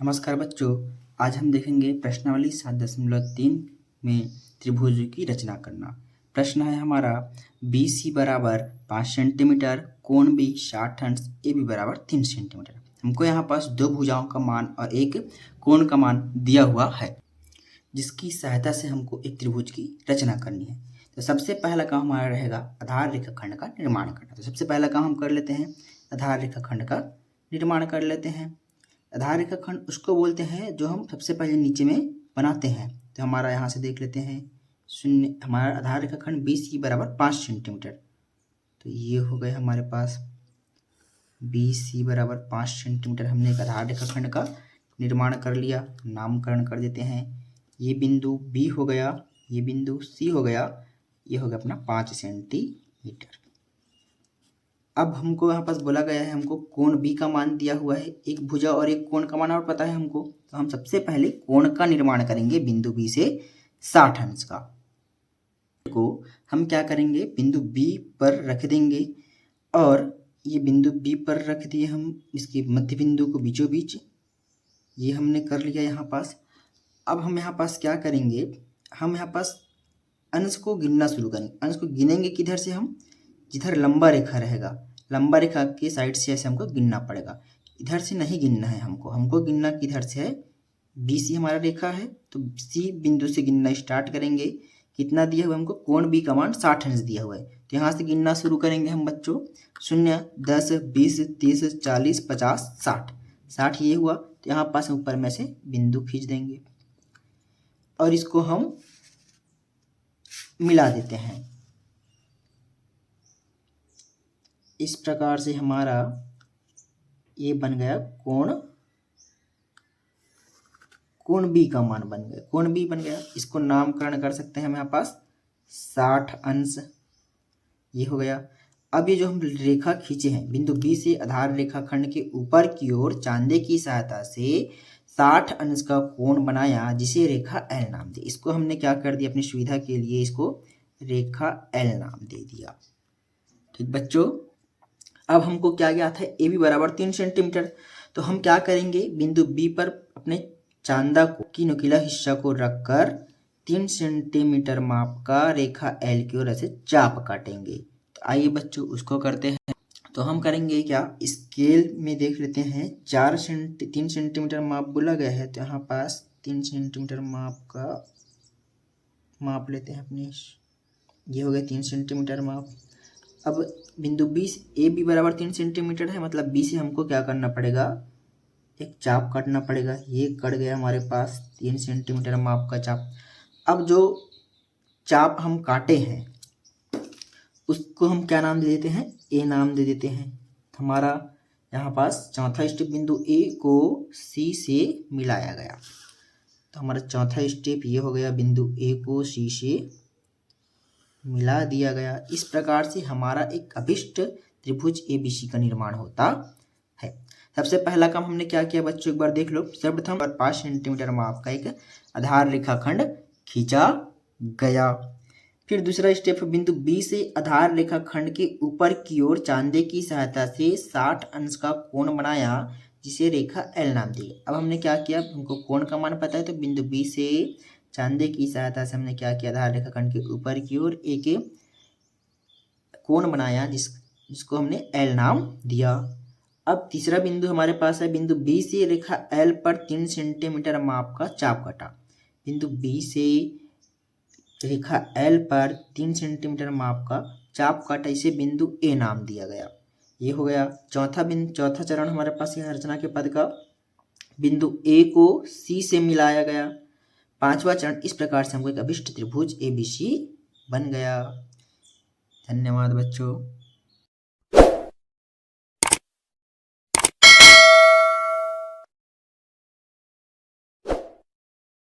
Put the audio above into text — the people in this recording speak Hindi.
नमस्कार बच्चों, आज हम देखेंगे प्रश्नावली 7.3 में त्रिभुज की रचना करना। प्रश्न है हमारा BC बराबर 5 सेंटीमीटर, कोण B 60 अंश, AB बराबर 3 सेंटीमीटर। हमको यहाँ पास दो भुजाओं का मान और एक कोण का मान दिया हुआ है, जिसकी सहायता से हमको एक त्रिभुज की रचना करनी है। तो सबसे पहला काम हमारा रहेगा आधार रेखाखंड का निर्माण करना। तो सबसे पहला काम हम कर लेते हैं, आधार रेखाखंड का निर्माण कर लेते हैं। आधार रेखाखंड उसको बोलते हैं जो हम सबसे पहले नीचे में बनाते हैं। तो हमारा यहाँ से देख लेते हैं शून्य, हमारा आधार रेखाखंड BC बराबर 5 सेंटीमीटर। तो ये हो गए हमारे पास BC बराबर 5 सेंटीमीटर। हमने एक आधार रेखाखंड का निर्माण कर लिया, नामकरण कर देते हैं। ये बिंदु B हो गया, ये बिंदु C हो गया, ये हो गया अपना 5 सेंटीमीटर। अब हमको यहाँ पास बोला गया है, हमको कोण B का मान दिया हुआ है, एक भुजा और एक कोण का मान और पता है हमको। तो हम सबसे पहले कोण का निर्माण करेंगे बिंदु B से 60 अंश का। को हम क्या करेंगे, बिंदु B पर रख देंगे और ये बिंदु B पर रख दिए हम, इसके मध्य बिंदु को बीचों बीच ये हमने कर लिया यहाँ पास। अब हम यहाँ पास क्या करेंगे, हम यहाँ पास अंश को गिनना शुरू करेंगे। अंश को गिनेंगे किधर से, हम जिधर लंबा रेखा रहेगा, लंबा रेखा के साइड से ऐसे हमको गिनना पड़ेगा। इधर से नहीं गिनना है हमको गिनना किधर से है, BC हमारा रेखा है तो C बिंदु से गिनना स्टार्ट करेंगे। कितना दिया हुआ हमको, कोण B का मान 60 अंश दिया हुआ है। तो यहाँ से गिनना शुरू करेंगे हम बच्चों, 0, 10, 20, 30, 40, 50, 60। 60 ये हुआ, तो यहाँ पास ऊपर में से बिंदु खींच देंगे और इसको हम मिला देते हैं। इस प्रकार से हमारा ये बन गया कोण B का मान बन गया, कोण B बन गया। इसको नामकरण कर सकते हैं हम यहाँ पास 60 अंश, ये हो गया। अब ये जो हम रेखा खींचे हैं बिंदु B से आधार रेखाखंड के ऊपर की ओर चांदे की सहायता से 60 अंश का कोण बनाया, जिसे रेखा L नाम दे। इसको हमने क्या कर दिया, अपनी सुविधा के लिए इसको रेखा L नाम दे दिया। ठीक बच्चों, अब हमको क्या ज्ञात है, AB बराबर 3 सेंटीमीटर। तो हम क्या करेंगे, बिंदु B पर अपने चांदा की नुकीला हिस्सा को रखकर 3 सेंटीमीटर माप का रेखा L की ओर ऐसे चाप काटेंगे। तो आइए बच्चों उसको करते हैं। तो हम करेंगे क्या, स्केल में देख लेते हैं 3 सेंटीमीटर माप बोला गया है। तो यहाँ पास 3 सेंटीमीटर माप का माप लेते हैं अपने, ये हो गया 3 सेंटीमीटर माप। अब बिंदु B से AB बराबर 3 सेंटीमीटर है, मतलब B से हमको क्या करना पड़ेगा, एक चाप काटना पड़ेगा। ये कट गया हमारे पास 3 सेंटीमीटर माप का चाप। अब जो चाप हम काटे हैं उसको हम क्या नाम दे देते हैं, A नाम दे देते हैं। हमारा यहाँ पास चौथा स्टेप बिंदु A को C से मिलाया गया। तो हमारा चौथा स्टेप ये हो गया, बिंदु A को C से मिला दिया गया। इस प्रकार से हमारा एक अभिष्ट त्रिभुज ABC का निर्माण होता है। सबसे पहला काम हमने क्या किया बच्चों, एक बार देख लो। सर्वप्रथम 5 सेंटीमीटर माप का एक आधार रेखाखंड खींचा गया। फिर दूसरा स्टेप, बिंदु B से आधार रेखाखंड के ऊपर की ओर चांदे की सहायता से 60 अंश का कोण बनाया, जिसे रेखा L नाम दी। अब हमने क्या किया, हमको कोण का मान पता है, तो बिंदु B से चांदे की सहायता से हमने क्या किया, आधार रेखाखंड के ऊपर की ओर एक कोण बनाया, जिसको हमने L नाम दिया। अब तीसरा बिंदु हमारे पास है, बिंदु B से रेखा L पर 3 सेंटीमीटर माप का चाप काटा। बिंदु B से रेखा L पर 3 सेंटीमीटर माप का चाप काटा, इसे बिंदु A नाम दिया गया। ये हो गया चौथा चरण हमारे पास यह रचना के पद का, बिंदु A को C से मिलाया गया। पांचवा चरण, इस प्रकार से हमको एक अभिष्ट त्रिभुज ABC बन गया। धन्यवाद बच्चों।